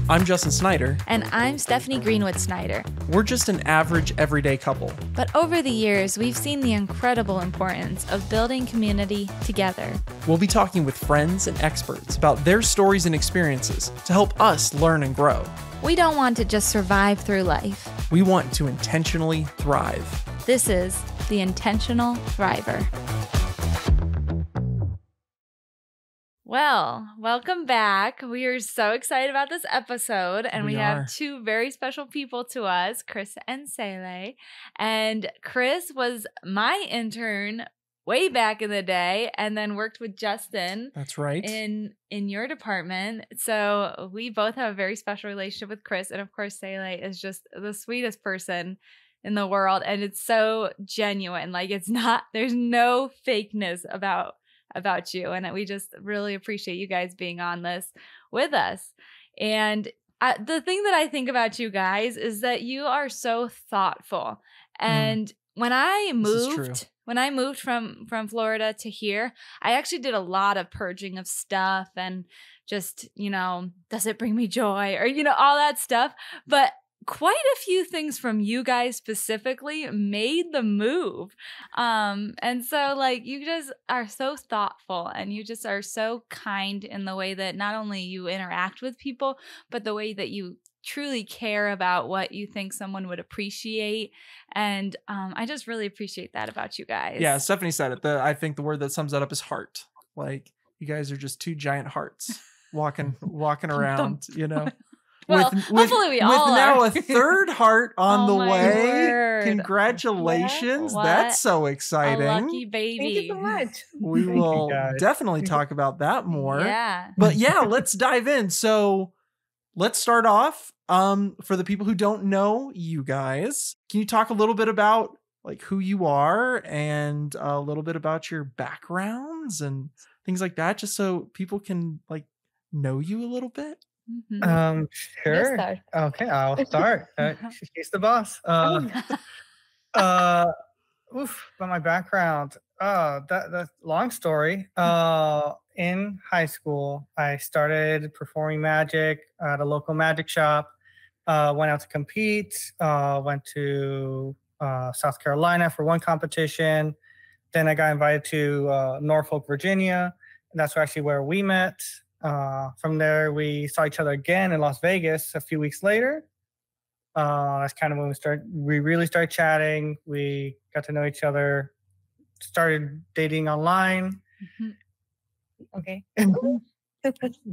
I'm Justin Snyder. And I'm Stephanie Greenwood Snyder. We're just an average, everyday couple. But over the years, we've seen the incredible importance of building community together. We'll be talking with friends and experts about their stories and experiences to help us learn and grow. We don't want to just survive through life. We want to intentionally thrive. This is The Intentional Thriver. Well, welcome back. We are so excited about this episode, and we have two very special people to us, Chris and Sele. And Chris was my intern way back in the day, and then worked with Justin. That's right. In your department. So we both have a very special relationship with Chris, and of course, Sele is just the sweetest person in the world, and it's so genuine. Like, it's not. There's no fakeness about you, and we just really appreciate you guys being on this with us. And the thing that I think about you guys is that you are so thoughtful. And when I moved from Florida to here, I actually did a lot of purging of stuff and just, does it bring me joy, or all that stuff. But quite a few things from you guys specifically made the move. And so, like, you just are so thoughtful, and you just are so kind in the way that not only you interact with people, but the way that you truly care about what you think someone would appreciate. And I just really appreciate that about you guys. Yeah, Stephanie said it. I think the word that sums that up is heart. Like, you guys are just two giant hearts walking around, Well, hopefully we all with now are. a third heart on the way. Word. Congratulations. Yeah. That's so A exciting. lucky baby. Thank you so much. We will definitely talk about that more. Yeah. But yeah, let's dive in. So let's start off. For the people who don't know you guys, can you talk a little bit about like who you are and a little bit about your backgrounds and things like that, just so people can like know you a little bit? Mm-hmm. Sure. Okay, I'll start. She's the boss. About my background. That's long story. In high school, I started performing magic at a local magic shop. Went out to compete. Went to South Carolina for one competition. Then I got invited to Norfolk, Virginia. And that's actually where we met. From there, we saw each other again in Las Vegas a few weeks later. That's kind of when we really started chatting. We got to know each other, started dating online. Mm-hmm. Okay.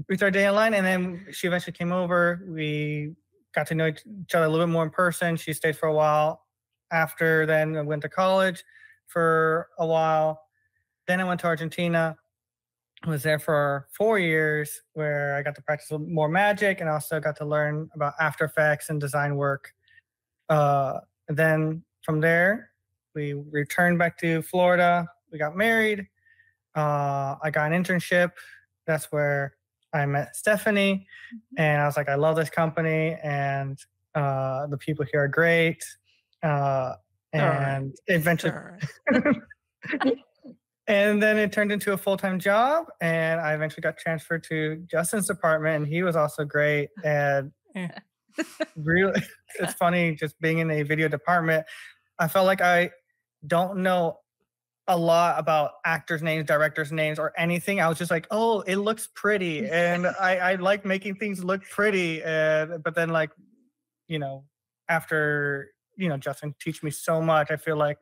We started dating online, and then she eventually came over. We got to know each other a little bit more in person. She stayed for a while. After then, I went to college for a while. Then I went to Argentina. Was there for 4 years, where I got to practice more magic and also got to learn about After Effects and design work. Then from there, we returned back to Florida. We got married. I got an internship. That's where I met Stephanie. And I was like, I love this company, and the people here are great. And eventually... And then it turned into a full-time job, and I eventually got transferred to Justin's department, and he was also great. And really, it's funny just being in a video department. I felt like I don't know a lot about actors' names, directors' names, or anything. I was just like, oh, it looks pretty, and I like making things look pretty. But then, like, after Justin teach me so much, I feel like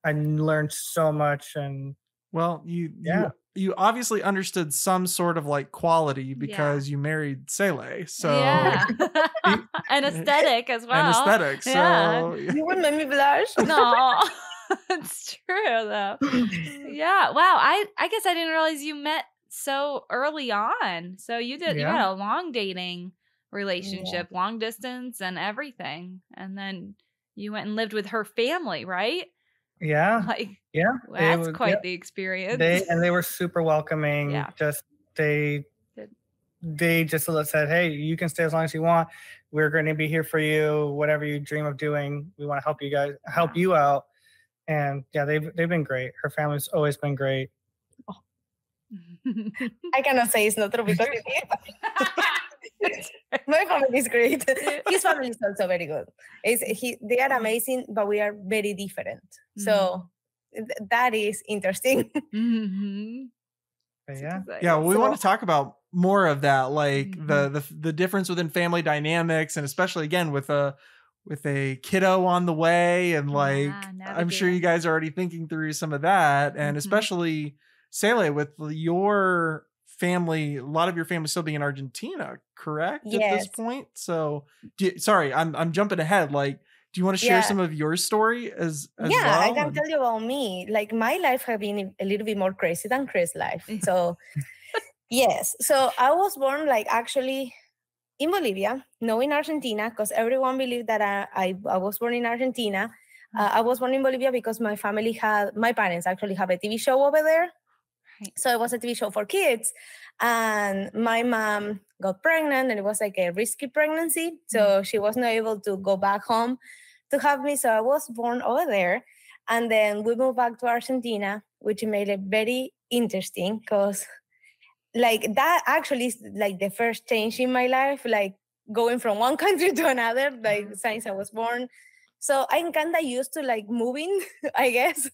I learned so much. And well, you obviously understood some sort of like quality because you married Sele. So and aesthetic as well. And aesthetic. So you wouldn't let me blush. No, it's true though. Yeah. Wow. I guess I didn't realize you met so early on. So you had a long dating relationship, long distance and everything. And then you went and lived with her family, right? Yeah. That's quite the experience. They were super welcoming. Yeah. Just they just said, hey, you can stay as long as you want. We're going to be here for you. Whatever you dream of doing, we want to help you out. And yeah, they've been great. Her family's always been great. I cannot say it's not true because My family is great. His family is also very good. They are amazing, but we are very different. So that is interesting. Yeah. Yeah, well, we So- want to talk about more of that, like Mhm. the difference within family dynamics, and especially again with a kiddo on the way, and like Yeah, I'm sure you navigating. guys are already thinking through some of that, and Mhm. especially Sele with your family, a lot of your family still being in Argentina, correct? At this Yes. point, so sorry, I'm jumping ahead. Like, do you want to share Yeah. some of your story as Yeah, well? I can tell you about me. Like my life have been a little bit more crazy than Chris' life. So yes. So I was born like actually in Bolivia, no in Argentina, because everyone believed that I was born in Argentina. I was born in Bolivia because my parents actually have a TV show over there. Right. So it was a TV show for kids. And my mom got pregnant, and it was like a risky pregnancy. So she was not able to go back home to have me. So I was born over there. And then we moved back to Argentina, which made it very interesting because like that actually is like the first change in my life, like going from one country to another, like since I was born. So I'm kind of used to like moving, I guess.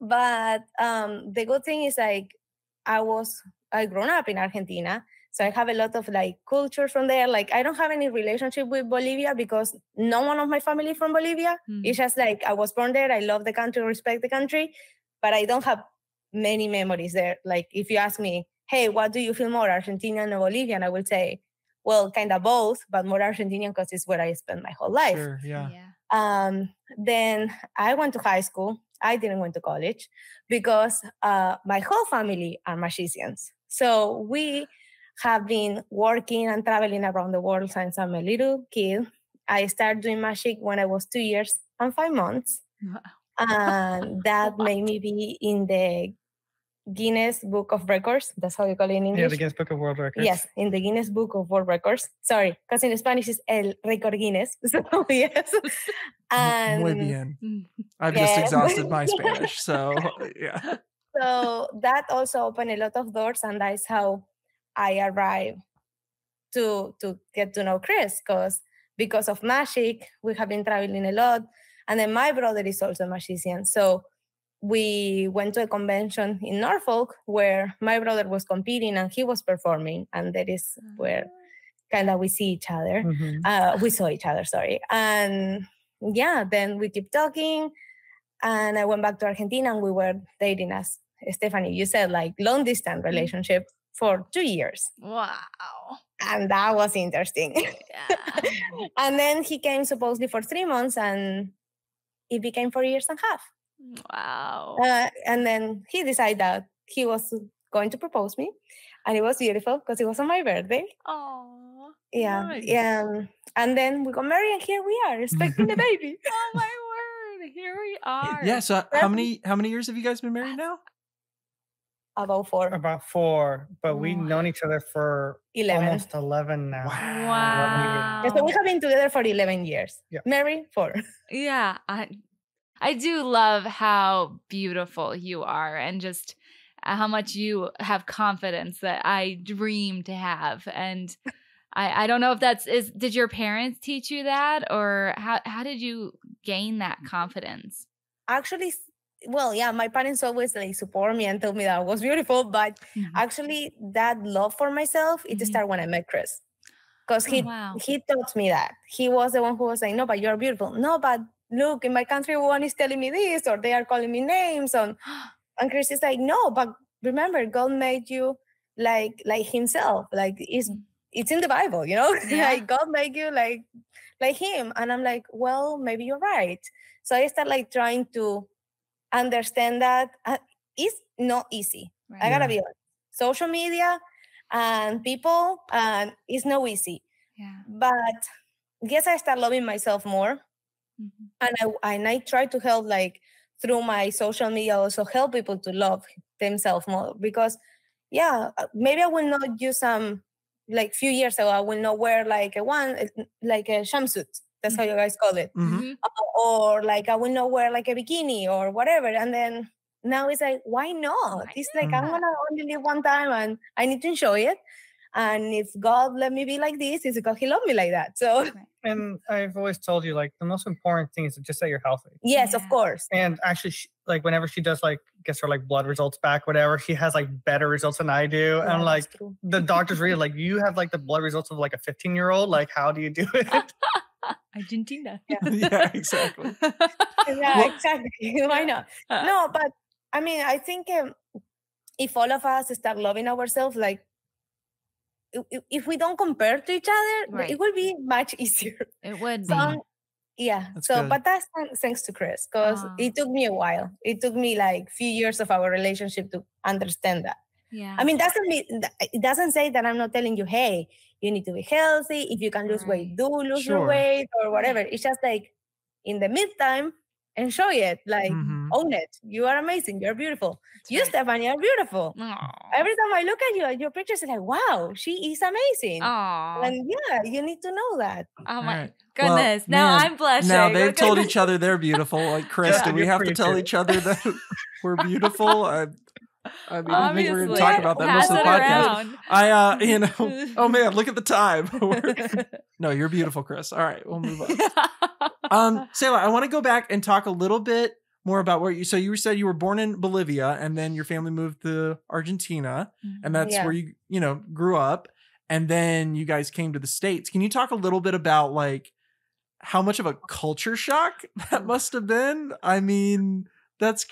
But the good thing is like I grown up in Argentina. So I have a lot of like culture from there. Like I don't have any relationship with Bolivia because no one of my family is from Bolivia. It's just like I was born there. I love the country, respect the country, but I don't have many memories there. Like if you ask me, hey, what do you feel more, Argentinian or Bolivian? I would say, well, kind of both, but more Argentinian because it's where I spent my whole life. Sure, yeah. Then I went to high school. I didn't went to college because my whole family are magicians. So we have been working and traveling around the world since I'm a little kid. I started doing magic when I was 2 years and 5 months. Wow. And that made me be in the Guinness Book of Records. That's how you call it in English. Yeah, the Guinness Book of World Records. Yes, in the Guinness Book of World Records. Sorry, because in Spanish it's El Record Guinness. So yes. And Muy bien. I've yes. just exhausted my Spanish, so yeah. So that also opened a lot of doors, and that's how I arrived to get to know Chris, because of magic, we have been traveling a lot. And then my brother is also a magician. So we went to a convention in Norfolk where my brother was competing and he was performing. And that is where kind of we see each other. We saw each other, sorry. And yeah, then we keep talking. And I went back to Argentina and we were dating, as Stephanie, you said, like long distance relationship for 2 years. Wow. And that was interesting. Yeah. And then he came supposedly for 3 months and it became 4 years and a half. Wow. And then he decided that he was going to propose me. And it was beautiful because it was on my birthday. Oh. Yeah. Nice. And then we got married and here we are expecting a baby. Oh my word. Here we are. Yeah, so how many years have you guys been married now? About 4. About 4, but we've known each other for 11. almost 11 now. Wow. Yeah, so we have been together for 11 years. Yeah. Married 4. Yeah. I do love how beautiful you are and just how much you have confidence that I dream to have. And I don't know if did your parents teach you that, or how did you gain that confidence? Actually, well, yeah, my parents always like support me and tell me that I was beautiful, but actually that love for myself, it started when I met Chris. Because he taught me that. He was the one who was like, no, but you're beautiful. No, but look, in my country, one is telling me this, or they are calling me names. And Chris is like, no, but remember, God made you like himself. Like it's in the Bible, you know? Yeah. Like God made you like him. And I'm like, well, maybe you're right. So I start like trying to understand that it's not easy. Right. I gotta be honest. Social media and people, and it's not easy. Yeah. But yes, I start loving myself more. And I try to help, like through my social media, also help people to love themselves more. Because maybe I will not use like few years ago, I will not wear like a jumpsuit. That's how you guys call it. Or like I will not wear like a bikini or whatever. And then now it's like, why not? It's like I'm gonna only live one time and I need to enjoy it. And if God let me be like this, it's because he loved me like that. So And I've always told you, like, the most important thing is just that you're healthy. yes, of course. And actually, like, whenever she does, like, gets her, like, blood results back, whatever, she has, like, better results than I do. Yeah, and, like, that's true. the doctors read, like, you have, like, the blood results of, like, a 15-year-old. Like, how do you do it? Argentina. Yeah, exactly. Yeah, exactly. Why not? No, but I mean, I think if all of us start loving ourselves, like, if we don't compare to each other, Right. it will be much easier. It would So, be. yeah. That's So, good. but that's thanks to Chris, because it took me a while. It took me like few years of our relationship to understand that. Yeah. I mean, it doesn't say that I'm not telling you, hey, you need to be healthy. If you can lose weight, do lose your Sure. weight or whatever. It's just like in the meantime, enjoy it. Like own it. You are amazing. You're beautiful. You, Stephanie, are beautiful. Every time I look at you and your pictures, it's like, wow, she is amazing. And yeah, you need to know that. Oh my right. goodness. Well, now man, I'm blushing. Now they've Okay. told each other they're beautiful. Like, Chris, Yeah, do we you're have to pretty tell too. each other that we're beautiful? I mean, I think we're going Obviously. to talk about that most Pass of the it podcast. around. Oh man, look at the time. No, you're beautiful, Chris. All right, we'll move on. Sele, I want to go back and talk a little bit more about where so you said you were born in Bolivia and then your family moved to Argentina and that's where you grew up, and then you guys came to the States. Can you talk a little bit about like how much of a culture shock that must have been? I mean, that's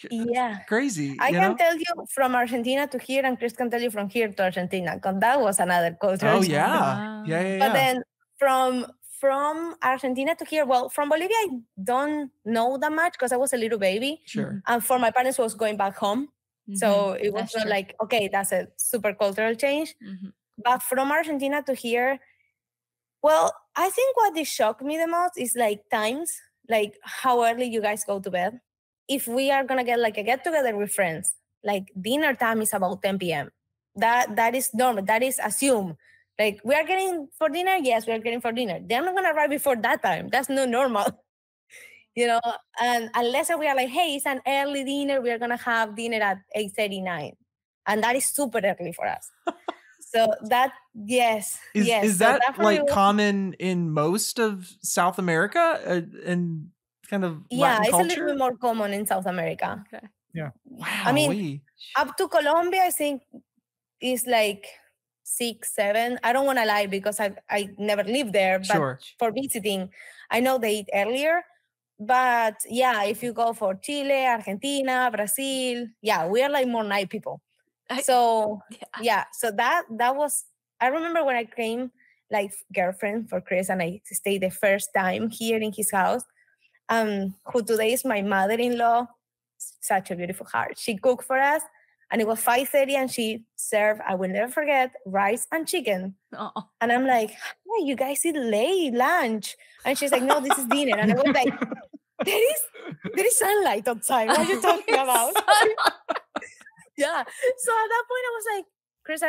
crazy. I can tell you from Argentina to here, and Chris can tell you from here to Argentina, because that was another culture. Oh yeah. But then from Argentina to here, well, from Bolivia, I don't know that much because I was a little baby. Sure. And for my parents, was going back home. So it was not like, okay, that's a super cultural change. But from Argentina to here, well, I think what did shock me the most is like times, like how early you guys go to bed. If we are going to get like a get together with friends, like dinner time is about 10 p.m. That is normal. That is assumed. Like, we are getting for dinner? Yes, we are getting for dinner. They're not going to arrive before that time. That's not normal. And unless we are like, hey, it's an early dinner, we are going to have dinner at 8:39. And that is super early for us. So that, yes. Is that like common in most of South America and kind of Latin it's culture? a little bit more common in South America. Okay. Yeah. Wow. I mean, up to Colombia, I think is like 6, 7. I don't want to lie because I never lived there, but for visiting, I know they eat earlier. But yeah, if you go for Chile, Argentina, Brazil, we are like more night people. So so that was, I remember when I came like girlfriend for Chris and I stayed the first time here in his house, who today is my mother-in-law, such a beautiful heart. She cooked for us and it was 5:30 and she served, I will never forget, rice and chicken. And I'm like, hey, you guys eat late lunch. And she's like, no, this is dinner. And I was like, there is sunlight outside. What are you talking about? Yeah. So at that point I was like, Chris,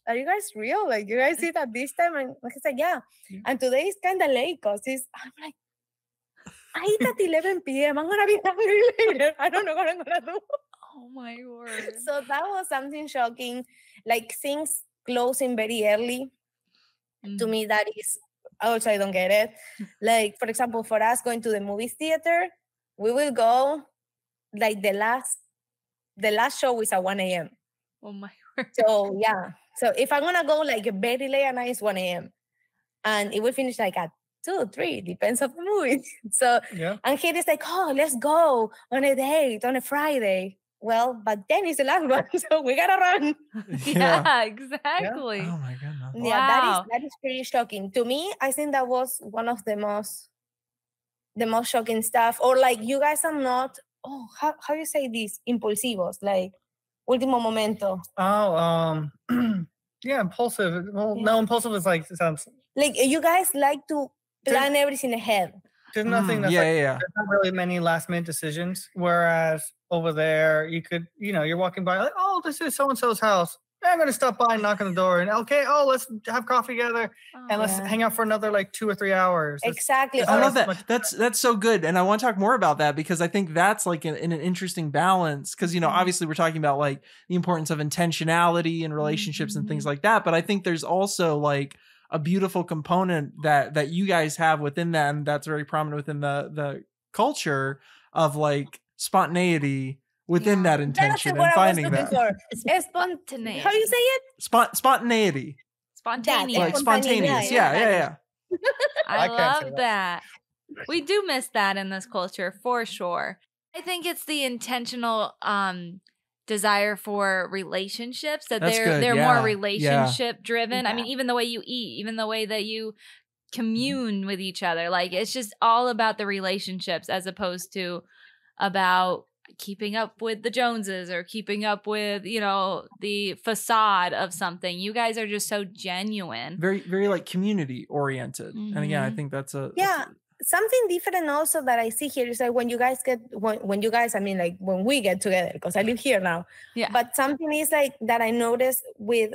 are you guys real? Like, you guys eat at this time? And he's like, yeah. And today is kind of late because I'm like, I eat at 11 p.m. I'm going to be hungry later. I don't know what I'm going to do. Oh my word. So that was something shocking. Like, things closing very early. To me, that is, also, I don't get it. Like, for example, for us going to the movie theater, we will go, like, the last show is at 1 a.m. Oh my word. So, yeah. So if I'm going to go, like, very late at night, it's 1 a.m. And it will finish, like, at 2, 3, depends on the movie. So, and here it's like, oh, let's go on a date on a Friday. Well, but then it's the last one, so we gotta run. Yeah, exactly. Yeah. Oh my goodness. Yeah, that is pretty shocking. To me, I think that was one of the most shocking stuff. Or like, you guys are not, how you say this? Impulsivos, like último momento. Oh, yeah, impulsive. Well, no, impulsive is like, sounds like you guys like to plan everything ahead. There's nothing that's there's not really many last minute decisions. Whereas over there, you could, you're walking by like, oh, this is so-and-so's house. I'm going to stop by and knock on the door, and okay, let's have coffee together and let's Yeah. hang out for another like 2 or 3 hours. Exactly. I Or- love that. That's so good, and I want to talk more about that because I think that's like in an interesting balance. Because obviously we're talking about like the importance of intentionality and relationships and things like that, but I think there's also like a beautiful component that you guys have within that, and that's very prominent within the culture of like spontaneity within that That's intention what and I was finding looking that for. Spontaneity. How do you say it? spontaneity, Spontaneous. like spontaneous. Yeah. I I can't say love that. that. We do miss that in this culture for sure. I think it's the intentional desire for relationships that That's good, they're yeah, more relationship driven. I Yeah. mean, even the way you eat, even the way that you commune with each other, like it's just all about the relationships as opposed to about keeping up with the Joneses or keeping up with the facade of something. You guys are just so genuine. Very, very like community oriented. And again, I think that's Something different also that I see here is like when you guys I mean like when we get together, because I live here now. Yeah. But something is like that I noticed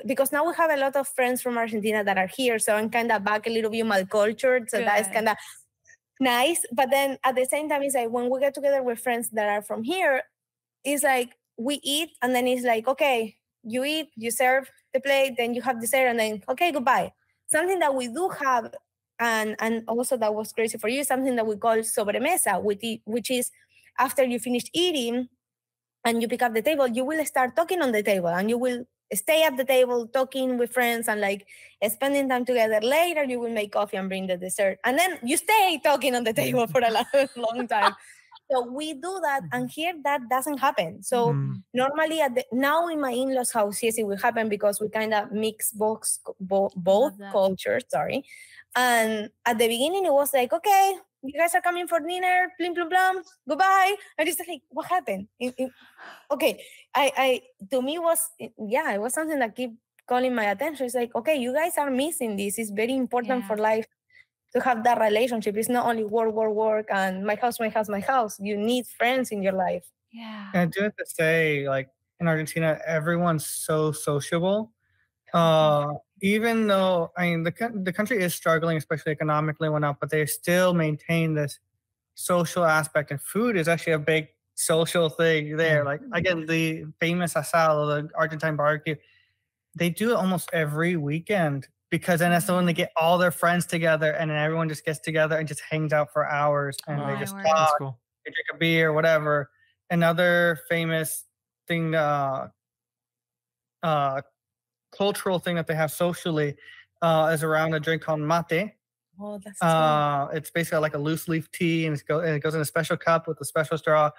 because now we have a lot of friends from Argentina that are here. So I'm kind of back a little bit in my culture. So that is Good. kind of nice. But then at the same time, it's like when we get together with friends that are from here, it's like we eat and then it's like, okay, you eat, you serve the plate, then you have dessert and then, okay, goodbye. Something that we do have and also that was crazy for you, something that we call sobremesa, which is after you finish eating and you pick up the table, you will start talking on the table and you will stay at the table talking with friends and like spending time together. Later, you will make coffee and bring the dessert. And then you stay talking on the table for a long time. So we do that, and here that doesn't happen. So normally now in my in-laws' house, yes, it will happen because we kind of mix both cultures. Sorry, and at the beginning it was like, okay, you guys are coming for dinner, blim blim blam, goodbye. And it's like, what happened? Okay, I to me it was something that keep calling my attention. It's like, okay, you guys are missing this. It's very important for life to have that relationship. It's not only work, and my house. You need friends in your life. Yeah. And I do have to say, like in Argentina, everyone's so sociable. Even though the country is struggling, especially economically and whatnot, but they still maintain this social aspect, and food is actually a big social thing there. Like again, the famous asado, the Argentine barbecue, they do it almost every weekend. Because then that's when they get all their friends together and then everyone just gets together and just hangs out for hours and they just talk, they drink a beer, whatever. Another famous thing, cultural thing that they have socially is around a drink called mate. Oh, that's it's basically like a loose leaf tea, and it goes in a special cup with a special straw.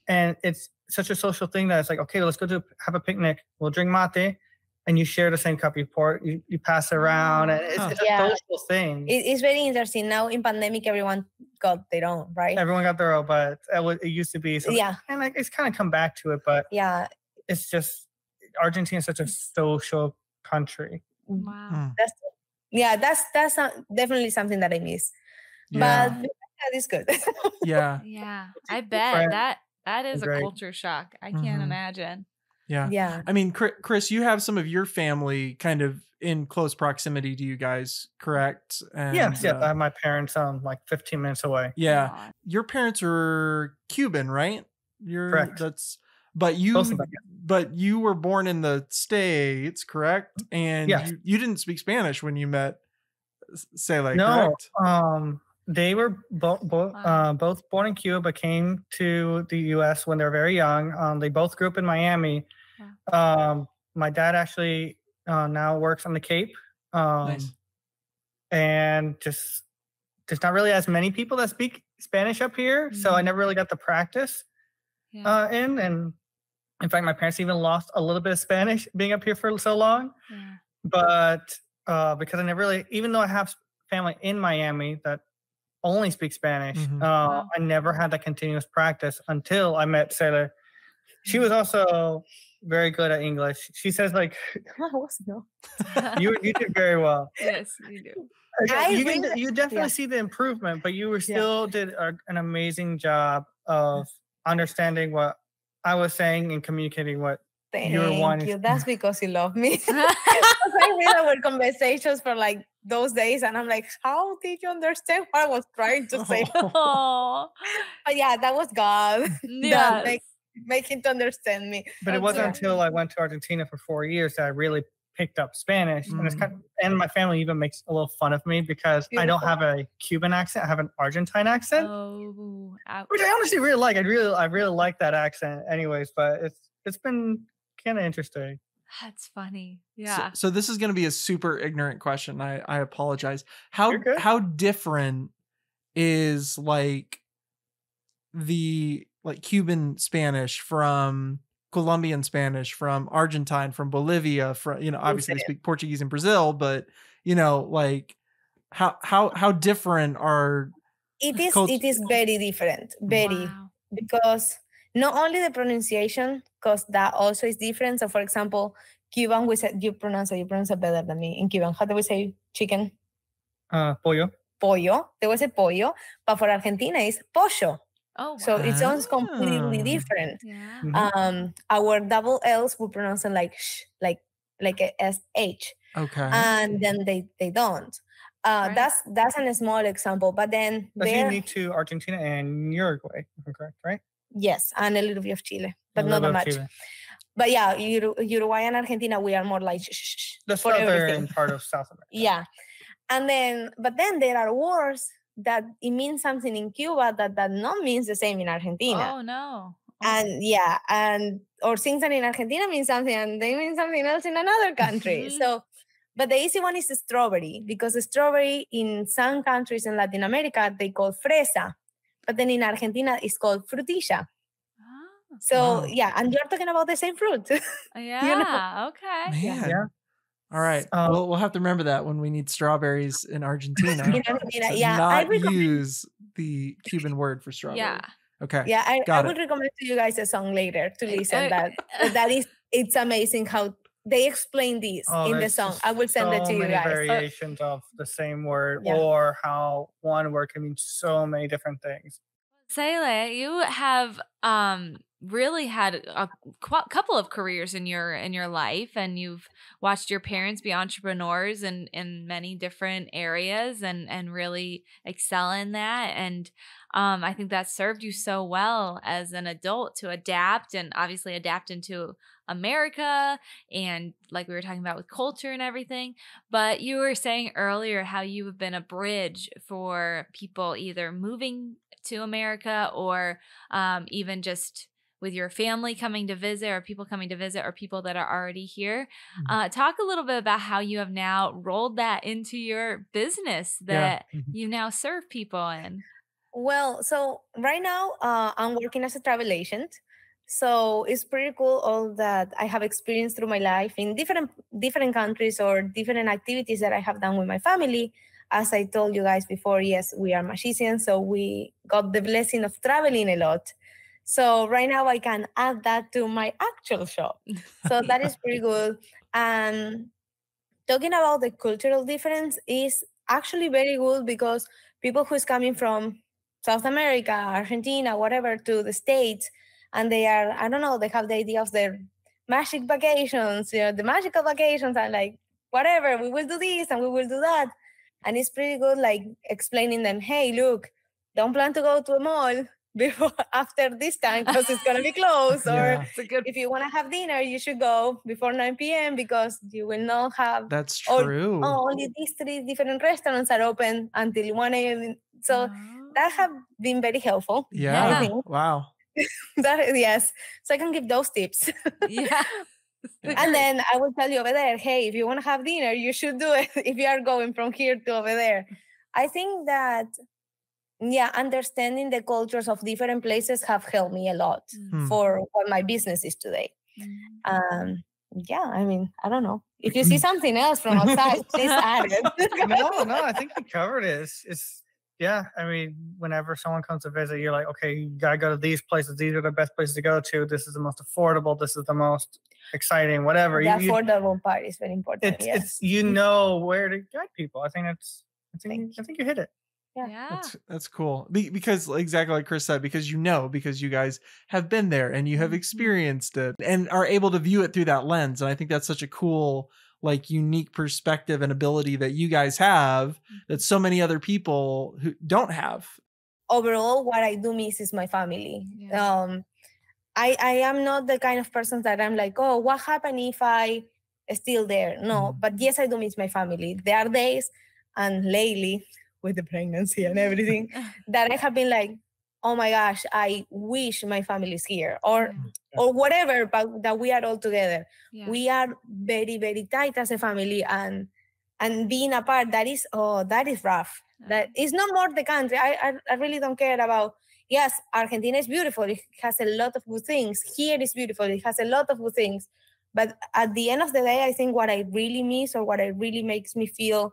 And it's such a social thing that it's like, okay, let's go have a picnic. We'll drink mate. And you share the same cup, you pour it, you pass it around, and it's a social thing. It's very interesting. Now in pandemic, everyone got their own, right? Everyone got their own, but it used to be. And like it's kind of come back to it, but it's just Argentina is such a social country. Wow. That's definitely something that I miss. Yeah. But that is good. Yeah. Yeah. I bet that is a Great. culture shock. I can't imagine. Yeah. Yeah. I mean, Chris, you have some of your family kind of in close proximity to you guys, correct? And, yes. I have my parents like 15 minutes away. Yeah. Aw. Your parents were Cuban, right? Correct. But Both of them, but you were born in the States, correct? And Yes. you didn't speak Spanish when you met Sele, No, correct? they were both born in Cuba, but came to the U.S. when they were very young. They both grew up in Miami. My dad actually now works on the Cape. Nice. And just there's not really as many people that speak Spanish up here, so I never really got the practice and in fact, my parents even lost a little bit of Spanish being up here for so long. Yeah. But because I never really, even though I have family in Miami that only speak Spanish, I never had that continuous practice until I met Sele. She was also very good at English. She says like, you did very well. Yes, you do. You definitely see the improvement, but you were still did an amazing job of understanding what I was saying and communicating what You were one. Thank you. That's because you love me. I read our conversations for like those days, and I'm like, how did you understand what I was trying to say? Oh, But yeah, that was God that yes. making to understand me. But it That's wasn't right. until I went to Argentina for 4 years that I really picked up Spanish. And it's kind of, and my family even makes a little fun of me because I don't have a Cuban accent. I have an Argentine accent, Oh, ouch. which I honestly really like. I really like that accent anyways, but it's been kind of interesting. That's funny. Yeah. So this is going to be a super ignorant question. I apologize. You're good. How different is like the like Cuban Spanish from Colombian Spanish, from Argentine, from Bolivia, from, you know, obviously they speak Portuguese in Brazil, but you know, like how different are It is very different, Wow. because not only the pronunciation, because that also is different. So for example, Cuban, we said you pronounce it better than me. In Cuban, how do we say chicken? Pollo. Pollo. They will say pollo, but for Argentina it's pollo. Oh, wow. So it sounds completely different. Yeah. Our double L's we pronounce them like sh, like a SH. okay. And then they don't. Right. That's a small example, but then That's there, unique to Argentina and Uruguay, if I'm correct, right? yes, and a little bit of Chile, but A not little that bit much. of Chile. But yeah, Uruguay and Argentina, we are more like shh The for everything. southern part of South America. Yeah, and then but then there are words that it means something in Cuba that not means the same in Argentina. Oh, no. And yeah, and or things that in Argentina mean something and they mean something else in another country. So, but the easy one is the strawberry, because the strawberry in some countries in Latin America they call fresa, but then in Argentina it's called frutilla. Oh, So Wow. yeah, and you're talking about the same fruit. yeah. Okay. Man. Yeah. All right. We'll have to remember that when we need strawberries in Argentina. In Argentina, to yeah, not use the Cuban word for strawberry. Yeah. Okay. Yeah, I Got would it. recommend to you guys a song later to listen. It's amazing how they explain this in the there's song. just I will send it so to you many guys. variations of the same word, Yeah. or how one word can mean so many different things. Sele, you have really had a couple of careers in your life, and you've watched your parents be entrepreneurs in many different areas and really excel in that. And I think that served you so well as an adult to adapt, and obviously adapt into America, and like we were talking about with culture and everything. But you were saying earlier how you have been a bridge for people either moving to America or even just with your family coming to visit, or people coming to visit, or people that are already here. Talk a little bit about how you have now rolled that into your business that you now serve people in. Well, so right now I'm working as a travel agent. So it's pretty cool all that I have experienced through my life in different countries or different activities that I have done with my family. As I told you guys before, yes, we are magicians, so we got the blessing of traveling a lot. So right now I can add that to my actual shop. So that is pretty good. And talking about the cultural difference is actually very good, because people who's coming from South America, Argentina, whatever, to the States, and they are, I don't know, they have the idea of their magic vacations, the magical vacations, and like, whatever, we will do this and we will do that. And it's pretty good, like explaining them, hey, look, don't plan to go to a mall before after this time because it's going to be closed. Or if you want to have dinner, you should go before 9 p.m. because you will not have. That's true. Only these 3 different restaurants are open until 1 a.m. So that have been very helpful. Yeah. I think. Wow. Yes. So I can give those tips. Yeah. And then I will tell you over there, hey, if you want to have dinner, you should do it if you are going from here to over there. I think that, understanding the cultures of different places have helped me a lot for what my business is today. I mean, I don't know. If you see something else from outside, please add it. No, I think you covered it. I mean, whenever someone comes to visit, you're like, okay, you gotta go to these places. These are the best places to go to. This is the most affordable. This is the most exciting, whatever. The affordable part is very important. It's you know where to guide people. I think you hit it. Yeah. That's cool. Because exactly like Chris said, because because you guys have been there and you have experienced it and are able to view it through that lens. And I think that's such a cool, like, unique perspective and ability that you guys have that so many other people who don't have. Overall, what I do miss is my family. Yeah. I am not the kind of person that I'm like, oh, what happened if I still there? No, but yes, I do miss my family. There are days, and lately with the pregnancy and everything, that I have been like, oh my gosh, I wish my family is here, or whatever, but that we are all together. Yeah. We are very, very tight as a family, and being apart, that is rough. That is no more the country. I really don't care about. Yes, Argentina is beautiful. It has a lot of good things. Here is beautiful. It has a lot of good things. But at the end of the day, I think what I really miss, or what it really makes me feel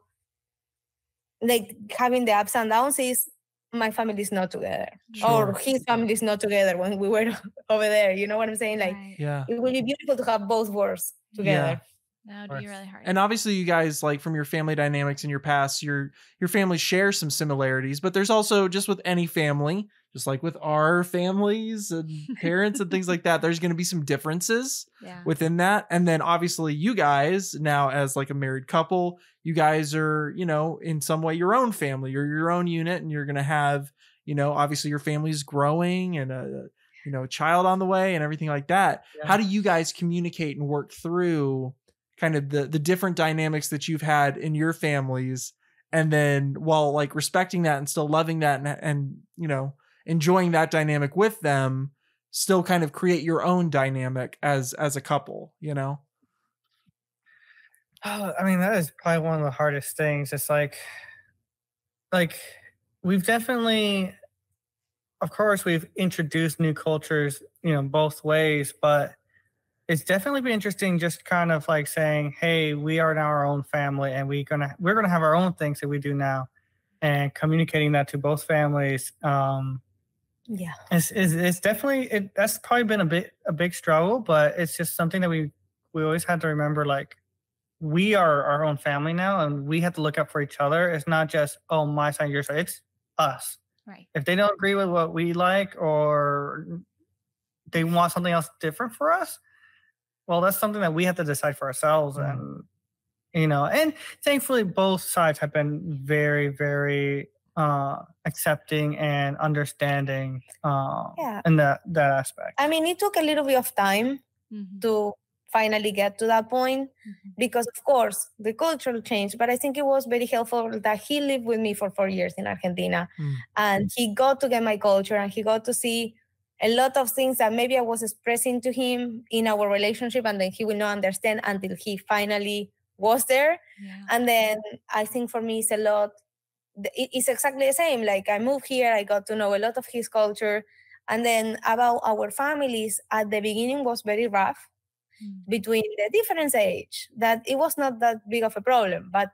like having the ups and downs, is my family is not together. Or his family is not together when we were over there. You know what I'm saying? Like, it would be beautiful to have both worlds together. That would be really hard. And obviously you guys, like, from your family dynamics in your past, your family shares some similarities, but there's also, just with any family, just like with our families and parents and things like that, there's going to be some differences within that. And then obviously you guys now, as like a married couple, you guys are, you know, in some way your own family or your own unit, and you're going to have, you know, obviously your family's growing and a child on the way and everything like that. How do you guys communicate and work through kind of the different dynamics that you've had in your families, and then while like respecting that and still loving that and you know, enjoying that dynamic with them, still kind of create your own dynamic as a couple, you know? Oh, I mean, that is probably one of the hardest things. It's like we've definitely, of course, we've introduced new cultures, you know, both ways, but it's definitely been interesting just kind of like saying, hey, we are now our own family, and we're gonna have our own things that we do now, and communicating that to both families. It's definitely that's probably been a big struggle, but it's just something that we always had to remember, like, we are our own family now, and we have to look out for each other. It's not just, oh, my side, your side. It's us. Right. If they don't agree with what we like, or they want something else different for us, well, that's something that we have to decide for ourselves. And, you know, and thankfully both sides have been very, very accepting and understanding in that aspect. I mean, it took a little bit of time to finally get to that point, because of course the cultural change, but I think it was very helpful that he lived with me for 4 years in Argentina, and he got to get my culture, and he got to see a lot of things that maybe I was expressing to him in our relationship, and then he will not understand until he finally was there. And then I think for me it's exactly the same. Like, I moved here, I got to know a lot of his culture, and then about our families, at the beginning was very rough between the difference age, that it was not that big of a problem, but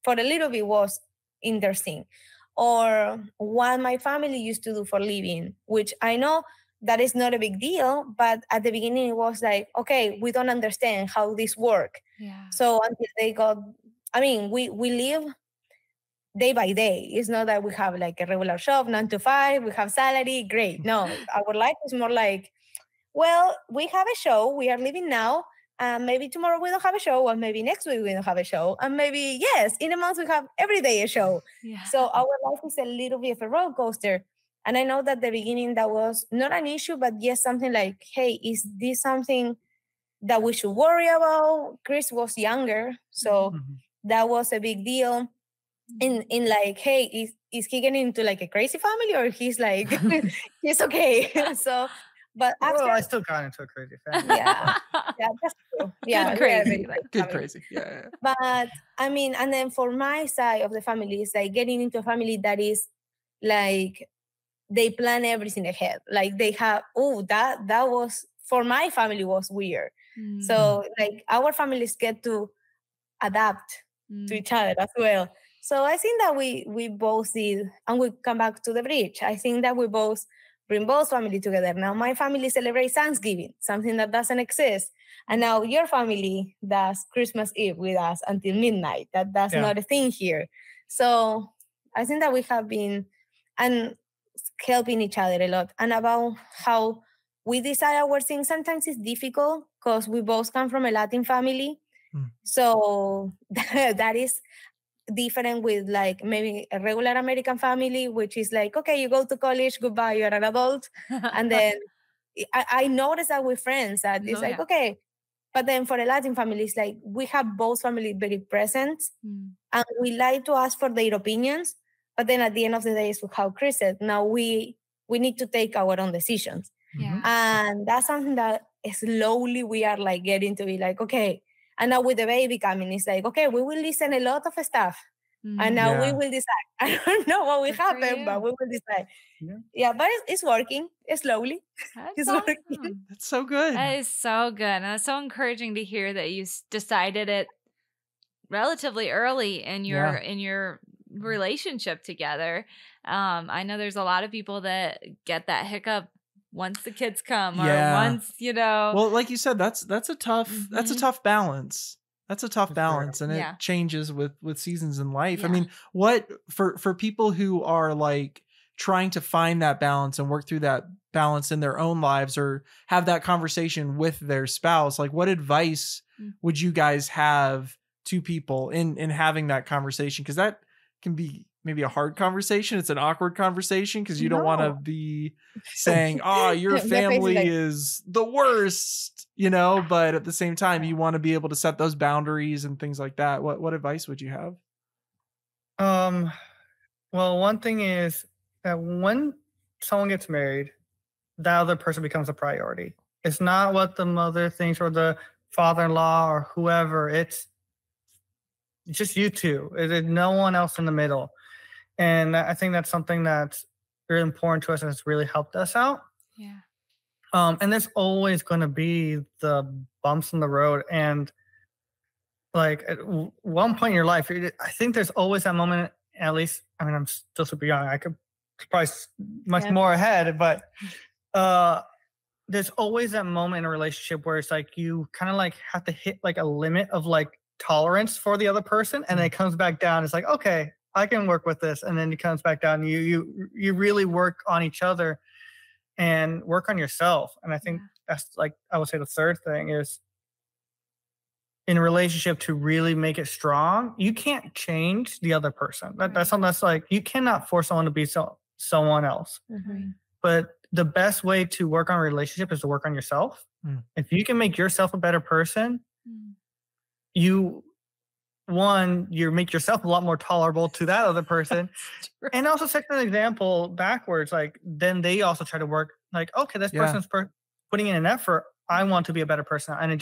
for a little bit was interesting. Or what my family used to do for living, which I know that is not a big deal, but at the beginning it was like, okay, we don't understand how this work. So until they got, I mean, we live day by day. It's not that we have like a regular job, 9 to 5, we have salary, great. No, our life is more like, well, we have a show, we are living now, maybe tomorrow we don't have a show, or maybe next week we don't have a show, and maybe, yes, in a month we have every day a show. So our life is a little bit of a roller coaster. And I know that at the beginning that was not an issue, but yes, something like, hey, is this something that we should worry about? Chris was younger, so that was a big deal. In like, hey, is he getting into like a crazy family, or he's like, he's okay? So, but after, I still got into a crazy family. Yeah, that's true. Yeah, good crazy. Yeah. But I mean, and then for my side of the family, it's like getting into a family that is like, they plan everything ahead. Like, they have, that was, for my family, was weird. So like, our families get to adapt to each other as well. So I think that we both did, and we come back to the bridge. I think that we both bring both families together. Now my family celebrates Thanksgiving, something that doesn't exist. And now your family does Christmas Eve with us until midnight. That's not a thing here. So I think that we have been and helping each other a lot. And about how we decide our things, sometimes it's difficult because we both come from a Latin family. So that is different with like maybe a regular American family, which is like, okay, you go to college, goodbye, you're an adult. And then I noticed that with friends that it's like, okay. But then for a Latin family, it's like we have both families very present and we like to ask for their opinions. But then at the end of the day, it's how Chris said, now we need to take our own decisions. Yeah. And that's something that slowly we are like getting to be like, okay. And now with the baby coming, it's like, okay, we will listen a lot of stuff. And now we will decide. I don't know what will happen, but we will decide. Yeah, but it's working. It's slowly. It's awesome. working. That's so good. That is so good. And it's so encouraging to hear that you decided it relatively early in your relationship together. I know there's a lot of people that get that hiccup once the kids come or once, Well, like you said, that's a tough balance. That's a tough balance, and it changes with seasons in life. I mean, what for people who are like trying to find that balance and work through that balance in their own lives or have that conversation with their spouse, like what advice would you guys have to people in having that conversation? Because that can be maybe a hard conversation. It's an awkward conversation because you don't want to be saying, oh, your family is the worst, but at the same time, you want to be able to set those boundaries and things like that. What advice would you have? Well, one thing is that when someone gets married, the other person becomes a priority. It's not what the mother thinks or the father-in-law or whoever. It's just you two. There's no one else in the middle. And I think that's something that's really important to us and it's really helped us out. Yeah. And there's always going to be the bumps in the road. And like at one point in your life, I think there's always that moment, at least, I mean, I'm still super young. I could probably much more ahead, but there's always that moment in a relationship where it's like you kind of like have to hit like a limit of like tolerance for the other person. And then it comes back down. It's like, okay, I can work with this. And then it comes back down. You really work on each other and work on yourself. And I think that's like, I would say the third thing is in a relationship to really make it strong, you can't change the other person. That's something that's like, you cannot force someone to be someone else. But the best way to work on a relationship is to work on yourself. If you can make yourself a better person, you make yourself a lot more tolerable to that other person. And also set an example backwards. Like, then they also try to work like, okay, this person's putting in an effort. I want to be a better person. And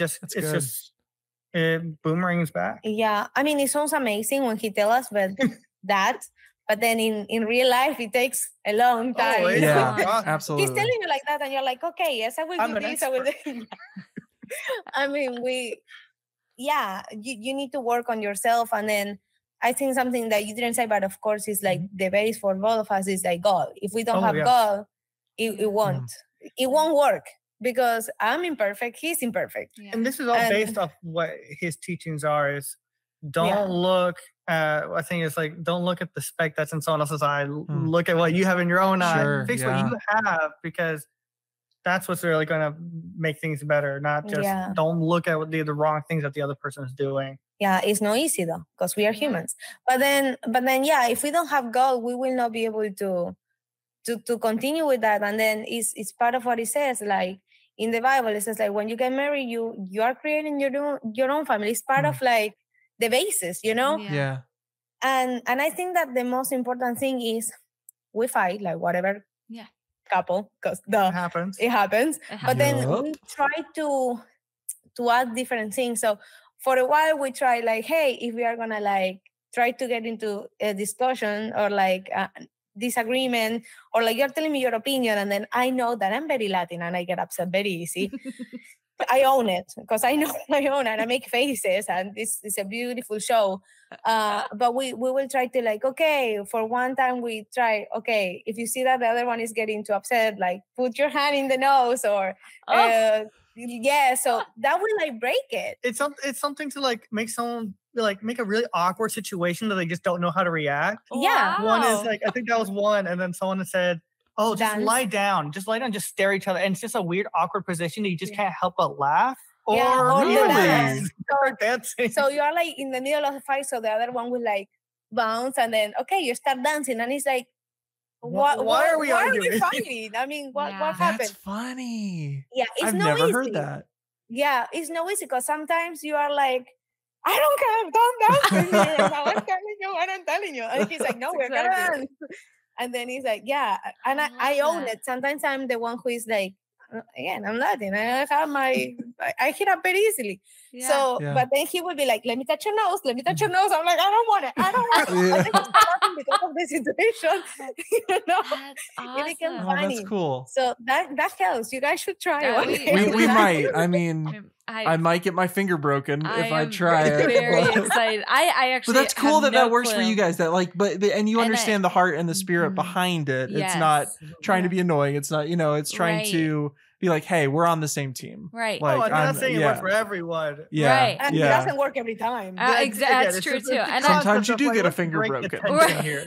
it boomerangs back. Yeah. I mean, it sounds amazing when he tells us that, but then in real life, it takes a long time. Oh, yeah, absolutely. He's telling you like that and you're like, okay, yes, I will do this. I will do I mean, you need to work on yourself. And then I think something that you didn't say, but of course, is like the base for both of us is like God. If we don't have God, it won't work because I'm imperfect. He's imperfect. Yeah. And this is all based off what his teachings are is don't look at, I think it's like, don't look at the speck that's in someone else's eye. Look at what you have in your own eye. Fix what you have because that's what's really going to make things better. Not just don't look at what the wrong things that the other person is doing. Yeah, it's not easy though because we are humans. But then, if we don't have God, we will not be able to continue with that. And then it's part of what it says. Like in the Bible, it says like when you get married, you are creating your own family. It's part of like the basis, Yeah. And I think that the most important thing is we fight like whatever. Yeah. Couple because it happens. But then we try to add different things. So for a while we try like, hey, if we are gonna like try to get into a discussion or like disagreement or like you're telling me your opinion and then I know that I'm very Latin and I get upset very easy. I own it because I know I own it and I make faces and this is a beautiful show. But we will try to like, okay, for one time we try, okay, if you see that the other one is getting too upset, like put your hand in the nose or so that will like break it. It's something to like make someone like make a really awkward situation that they just don't know how to react. Yeah. One is Wow. like, I think that was one, and then someone said, "Oh, just Dance. lie down, just stare at each other," and it's just a weird, awkward position that you just Yeah. can't help but laugh. Yeah, Or or the even dance. or dancing. So you are like in the middle of the fight, so the other one will like bounce, and then okay, you start dancing, and it's like, Why are we arguing? fighting? I mean, what Yeah. That's happened? funny. Yeah, it's I've no never easy. heard that. Yeah, it's no easy because sometimes you are like, I don't care, don't dance with me. And now I'm telling you what I'm telling you. And he's like, no, we're gonna Exactly. dance. And then he's like, yeah. And I I love own that. it. Sometimes I'm the one who is like, again, I'm Latin. I have I hit up very easily. Yeah. So, Yeah. but then he would be like, let me touch your nose, let me touch your nose. I'm like, I don't want it. I don't want it. Yeah. I think it's laughing because of the situation. You know? That's It became awesome. Oh, funny. that's cool. So that helps. You guys should try Yeah, one we- day. We might. I mean, I I might get my finger broken if I am try it. very but- excited. I actually But that's cool have that no that works for clue. you guys. That like, and you And understand the heart and the spirit Mhm. behind it. Yes. It's not trying to Yeah. be annoying. It's not, it's trying Right. to be like, hey, we're on the same team. Right. Like, I'm not saying it yeah. works for everyone. Yeah. Right. And it Yeah. doesn't work every time. Again, That's it's true just too. the And Sometimes concept you of, do like, get a let's finger break the broken. tension Right. here.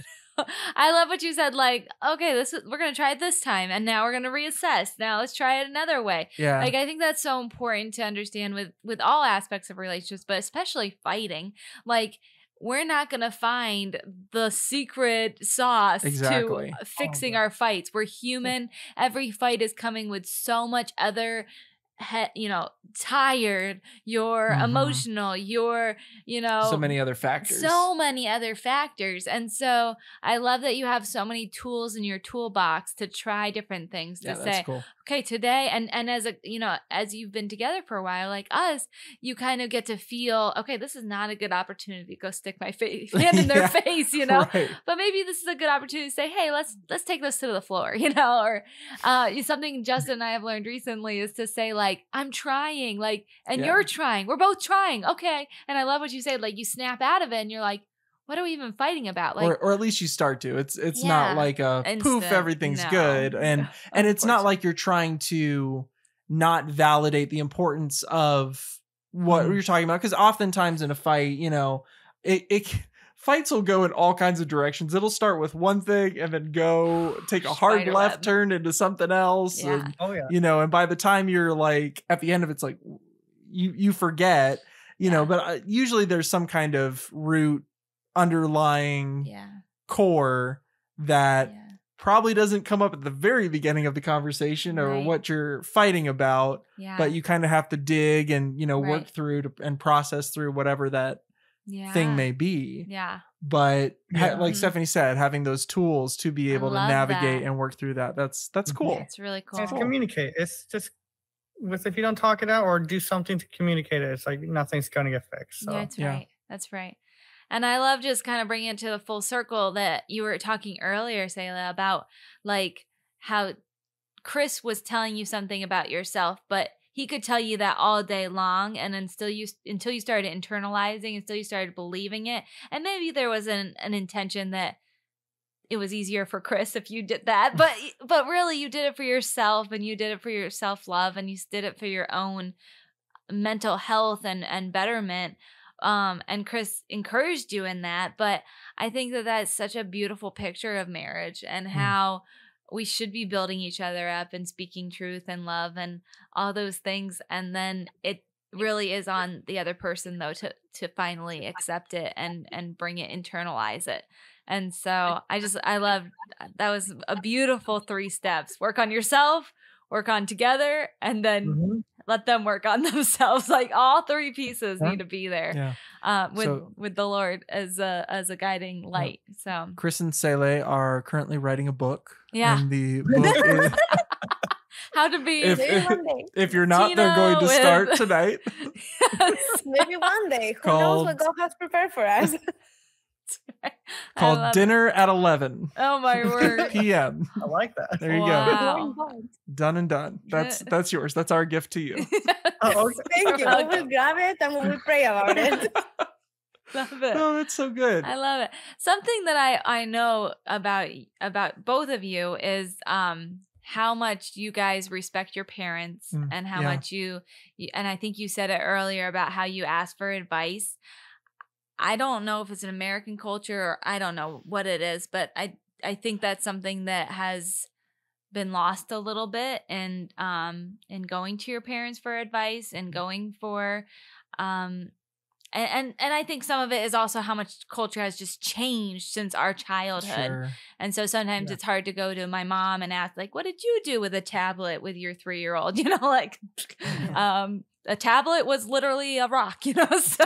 I love what you said. Like, okay, we're gonna try it this time, and now we're gonna reassess. Now let's try it another way. Yeah. Like, I think that's so important to understand with all aspects of relationships, but especially fighting. Like, we're not gonna find the secret sauce Exactly. to fixing yeah. our fights. We're human. Every fight is coming with so much other. Tired, you're Mhm. emotional, you're, So many other factors. so many other factors. And so I love that you have so many tools in your toolbox to try different things to Yeah, say, that's cool. okay, today, and as as you've been together for a while, like us, you kind of get to feel, okay, this is not a good opportunity to go stick my hand in their Yeah. face, Right. but maybe this is a good opportunity to say, hey, let's take this to the floor, or something Justin and I have learned recently is to say, like, I'm trying, like, and Yeah. you're trying, we're both trying, okay. And I love what you said, like, you snap out of it and you're like, what are we even fighting about? Like, or at least you start to. It's Yeah. not like a poof, Instant. everything's No. good. And it's not Unfortunately. like you're trying to not validate the importance of what Mhm. you're talking about. Because oftentimes in a fight, fights will go in all kinds of directions. It'll start with one thing and then go take a hard Spider left web. turn into something else. Yeah. And, Oh yeah. and by the time you're like at the end of it's like you forget, Yeah. but usually there's some kind of root underlying yeah, core that yeah, probably doesn't come up at the very beginning of the conversation or Right. what you're fighting about, yeah, but you kind of have to dig and work Right. through and process through whatever that yeah. thing may be. Yeah, But Yeah. like Mhm. Stephanie said, having those tools to be I able to love navigate that. and work through that's cool. it's really cool. It's communicate. It's just if you don't talk it out or do something to communicate it, it's like nothing's gonna get fixed. So Yeah, that's Yeah. right. That's right. And I love just kind of bringing it to the full circle that you were talking earlier, Sele, about like how Chris was telling you something about yourself, but he could tell you that all day long, and then until you started internalizing, until you started believing it, and maybe there was an intention that it was easier for Chris if you did that, but really you did it for yourself, and you did it for your self-love, and you did it for your own mental health and betterment. And Chris encouraged you in that, but I think that that's such a beautiful picture of marriage and how we should be building each other up and speaking truth and love and all those things. And then it really is on the other person though to finally accept it and bring it, internalize it. And so I love that was a beautiful 3 steps. Work on yourself, work on together, and then Mhm. let them work on themselves. Like all 3 pieces Yeah. need to be there. Yeah. With the Lord as a guiding light. So Chris and Sele are currently writing a book. Yeah. And the book is, how to be If- Maybe one day. if you're not, they're Tina going to with- start tonight. Maybe one day. Who knows what God has prepared for us? I Called love it. Dinner at 11 Oh my word. p.m. I like that. There you go. Wow. Done and done. That's yours. That's our gift to you. Oh, okay. Thank you. We will grab it and we will pray about it. Love it. Oh, that's so good. I love it. Something that I know about both of you is how much you guys respect your parents and how yeah. much you and I think you said it earlier about how you ask for advice. I don't know if it's an American culture or I don't know what it is, but I think that's something that has been lost a little bit and in going to your parents for advice and going for and I think some of it is also how much culture has just changed since our childhood. Sure. And so sometimes it's hard to go to my mom and ask, like, what did you do with a tablet with your 3-year-old? You know, like a tablet was literally a rock, you know? So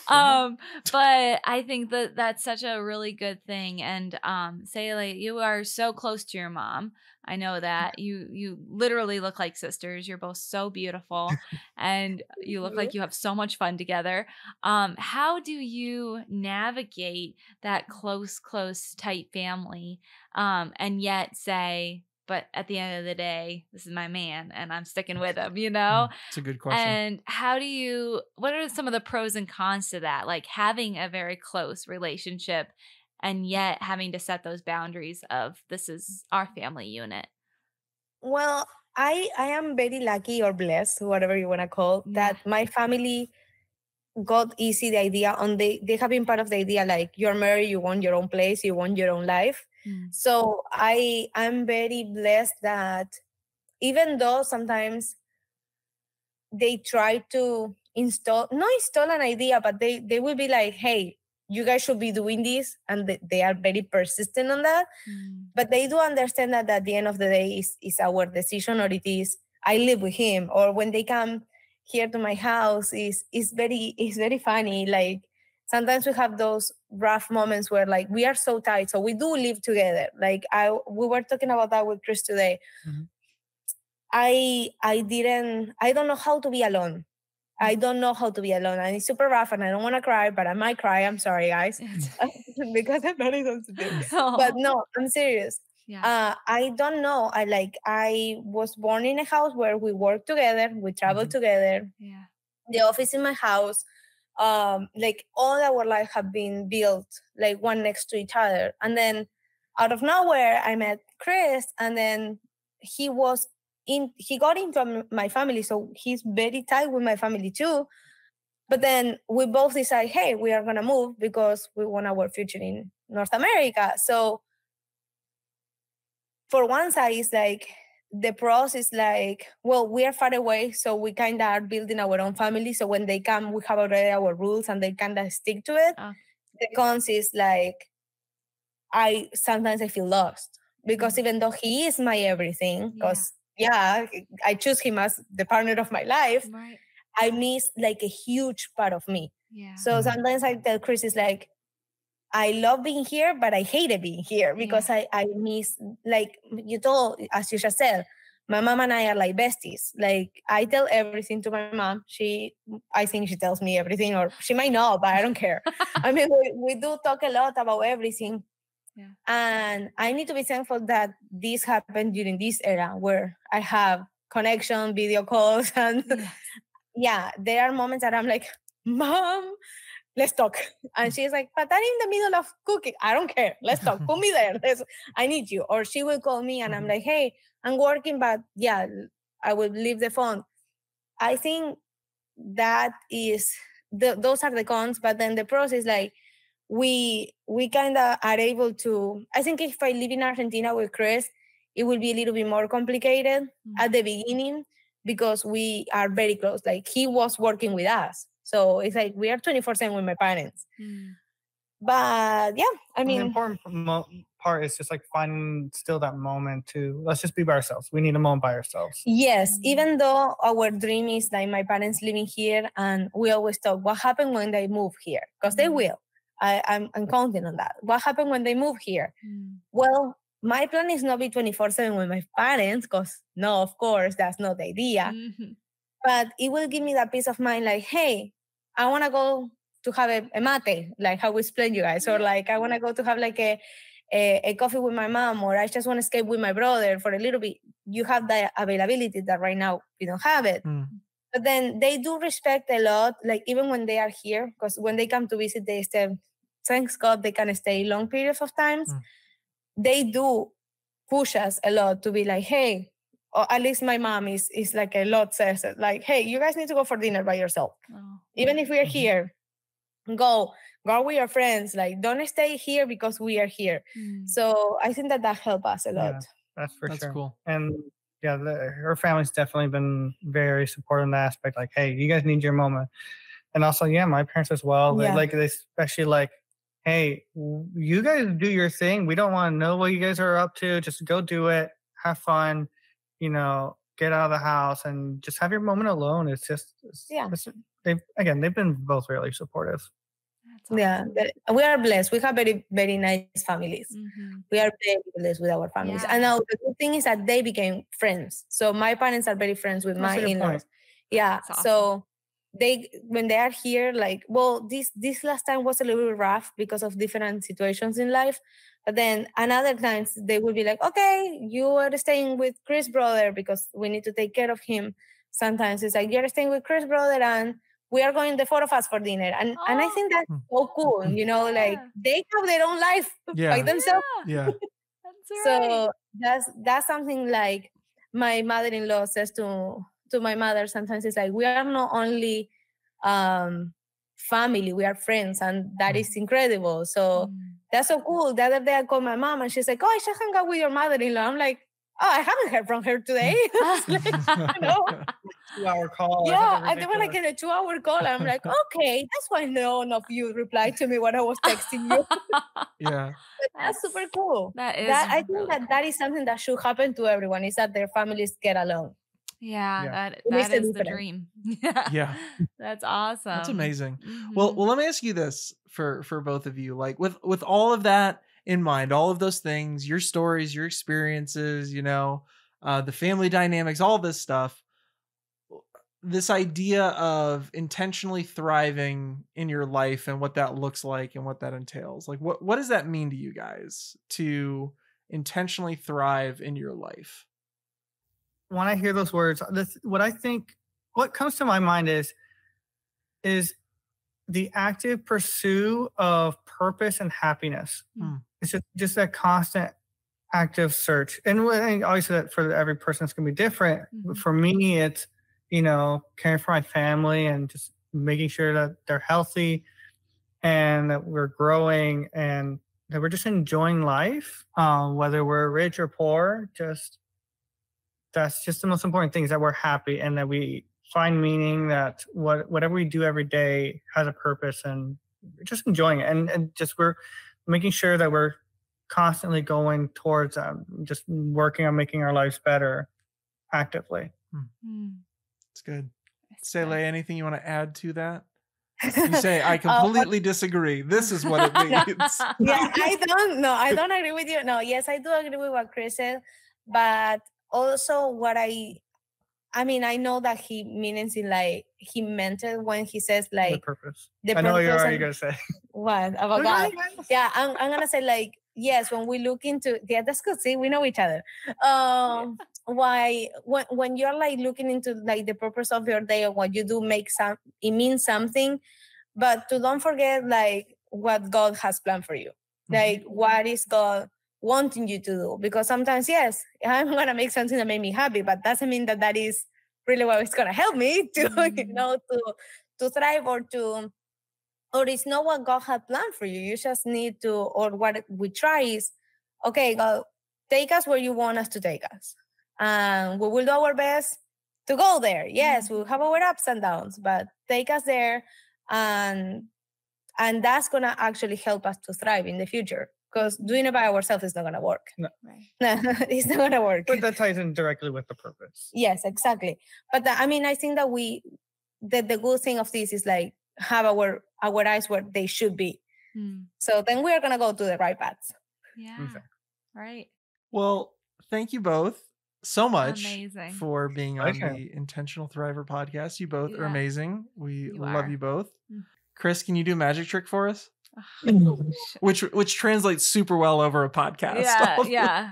but I think that that's such a really good thing. And Sele, you are so close to your mom. I know that you literally look like sisters. You're both so beautiful and you look like you have so much fun together. How do you navigate that close, tight family and yet say, but at the end of the day, this is my man and I'm sticking with him, you know? It's a good question. And what are some of the pros and cons to that? Like having a very close relationship and yet having to set those boundaries of this is our family unit. Well, I am very lucky or blessed, whatever you want to call that. My family got easy the idea they have been part of the idea, like you're married, you want your own place, you want your own life. So I'm very blessed that even though sometimes they try to install an idea, but they will be like, hey, you guys should be doing this, and they are very persistent on that. But they do understand that at the end of the day is our decision, or it is I live with him, or when they come here to my house is very funny. Like sometimes we have those rough moments where like we are so tight, so we do live together. Like we were talking about that with Chris today. I don't know how to be alone. I don't know how to be alone, and it's super rough, and I don't want to cry, but I might cry. I'm sorry, guys, because I'm very sensitive. But no, I'm serious. I don't know. I was born in a house where we work together, we travel together. The office in my house, like all our life have been built like one next to each other, and then out of nowhere, I met Chris, and then he got into my family, so he's very tight with my family too. But then we both decide, hey, we are gonna move because we want our future in North America. So for one side, it's like the pros is like, well, we are far away, so we kind of are building our own family. So when they come, we have already our rules, and they kind of stick to it. The cons is like, sometimes I feel lost because even though he is my everything, because I choose him as the partner of my life, I miss like a huge part of me. So sometimes I tell Chris, is like, I love being here, but I hated being here because I miss, like as you just said, my mom and I are like besties. Like I tell everything to my mom. I think she tells me everything, or she might not, but I don't care. I mean, we do talk a lot about everything. And I need to be thankful that this happened during this era where I have connection, video calls, and there are moments that I'm like, Mom, let's talk. And she's like, but I'm in the middle of cooking. I don't care. Let's talk. Put me there. I need you. Or she will call me and I'm like, hey, I'm working, but I will leave the phone. I think that is, those are the cons, but then the pros is like, we kind of are able to, I think if I live in Argentina with Chris, it will be a little bit more complicated at the beginning because we are very close. Like he was working with us. So it's like we are 24/7 with my parents. But I mean, the important part is just like finding still that moment to, let's just be by ourselves. We need a moment by ourselves. Yes, even though our dream is like my parents living here, and we always talk, what happened when they move here? Because they will. I'm counting on that. What happened when they move here? Well, my plan is not be 24/7 with my parents, because no, of course, that's not the idea. But it will give me that peace of mind, like, hey, I want to go to have a mate, like how we explained you guys, or like I want to go to have like a coffee with my mom, or I just want to escape with my brother for a little bit. You have the availability that right now we don't have it. But then they do respect a lot, like even when they are here, because when they come to visit, they stay, thanks God, they can stay long periods of times. They do push us a lot to be like, hey, or at least my mom is like a lot says it, like, hey, you guys need to go for dinner by yourself. Even if we're here, go go with your friends. Like, don't stay here because we are here. So I think that helped us a lot. Yeah, that's for That's sure. cool. And yeah, her family's definitely been very supportive in that aspect. Like, hey, you guys need your moment. And also, yeah, my parents as well. Yeah. They especially like, hey, you guys do your thing. We don't want to know what you guys are up to. Just go do it. Have fun. You know, get out of the house and just have your moment alone. They've been both really supportive. Awesome. Yeah, we are blessed. We have very, very nice families. We are very blessed with our families. Yeah. And now the good thing is that they became friends. So my parents are very friends with my in-laws. Yeah. That's awesome. So when they are here, like, well, this last time was a little bit rough because of different situations in life. But then another times they will be like, okay, you are staying with Chris' brother because we need to take care of him. Sometimes it's like, you're staying with Chris' brother and we are going, the four of us, for dinner. And I think that's so cool, you know, like they have their own life by themselves. Yeah. That's right. So that's something like my mother-in-law says to my mother sometimes. It's like, we are not only family, we are friends, and that is incredible. So that's so cool. The other day I called my mom and she's like, oh, I should hang out with your mother-in-law. I'm like, oh, I haven't heard from her today. Like, you know? 2-hour call. Yeah, and they were like in a 2-hour call. I'm like, okay, that's why none of you replied to me when I was texting you. Yeah. But that's super cool. That is. I think really that is something that should happen to everyone, is that their families get along. Yeah, It that makes a is the difference. dream. Yeah. That's awesome. That's amazing. Well, let me ask you this for both of you. Like with all of that in mind, all of those things, your stories, your experiences, you know, the family dynamics, all this stuff, this idea of intentionally thriving in your life and what that looks like and what that entails. Like what does that mean to you guys to intentionally thrive in your life? When I hear those words, what comes to my mind is the active pursuit of purpose and happiness. It's just that constant active search. And obviously that for every person it's going to be different. For me, it's, you know, caring for my family and just making sure that they're healthy and that we're growing and that we're just enjoying life, whether we're rich or poor. That's just the most important thing, is that we're happy and that we find meaning, that whatever we do every day has a purpose, and we're just enjoying it. And just we're making sure that we're constantly going towards just working on making our lives better actively. It's good. Sele, anything you want to add to that? You say, I completely disagree. This is what it means. Yeah, I don't agree with you. No, yes, I do agree with what Chris said, but also what I know that he means it, like he meant it when he says like The purpose. I know what you're already going to say. What about God? Yeah, I'm gonna say, like, yes, when we look into, yeah, that's good. See, we know each other. Why when you're like looking into like the purpose of your day or what you do, it means something, but to don't forget like what God has planned for you. Like, what is God wanting you to do? Because sometimes, yes, I'm gonna make something that made me happy, but doesn't mean that is really what is gonna help me to you know to thrive or it's not what God had planned for you. You just need to, or what we try is, okay, God, take us where you want us to take us. And we will do our best to go there. Yes, we'll have our ups and downs, but take us there. And that's going to actually help us to thrive in the future. Because doing it by ourselves is not going to work. No. It's not going to work. But that ties in directly with the purpose. Yes, exactly. But I think that the good thing of this is like have our eyes where they should be. So then we are going to go to the right paths. Yeah. Okay. Right. Well, thank you both so much Amazing. for being on the Intentional Thriver podcast. You both are amazing. We love you both. Chris, can you do a magic trick for us? Which translates super well over a podcast. Yeah.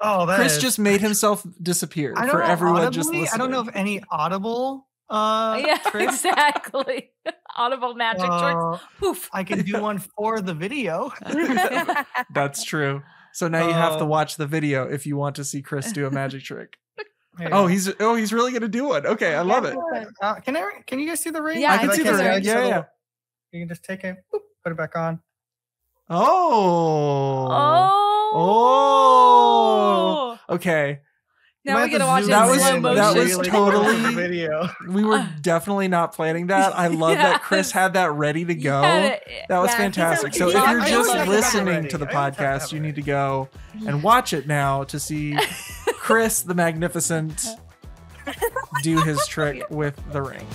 Oh, Chris just made himself disappear for everyone just listening. I don't know if any audible tricks. Exactly. Audible magic tricks. Poof. I can do one for the video. That's true. So now you have to watch the video if you want to see Chris do a magic trick. He's really gonna do one. Okay, I love it. Can you guys see the ring? Yeah, I can see the ring. Yeah. You can just take it, put put it back on. Oh. Oh. Okay. Now we gotta watch it That in was- slow motion. that was totally- video. We were definitely not planning that. I love that Chris Yes. had that ready to go. That was Yeah, fantastic. he's So a- if he's you're a- just I always listening have to the it ready. I always have to podcast, have you it need to go and watch it now to see Chris the Magnificent do his trick with the ring.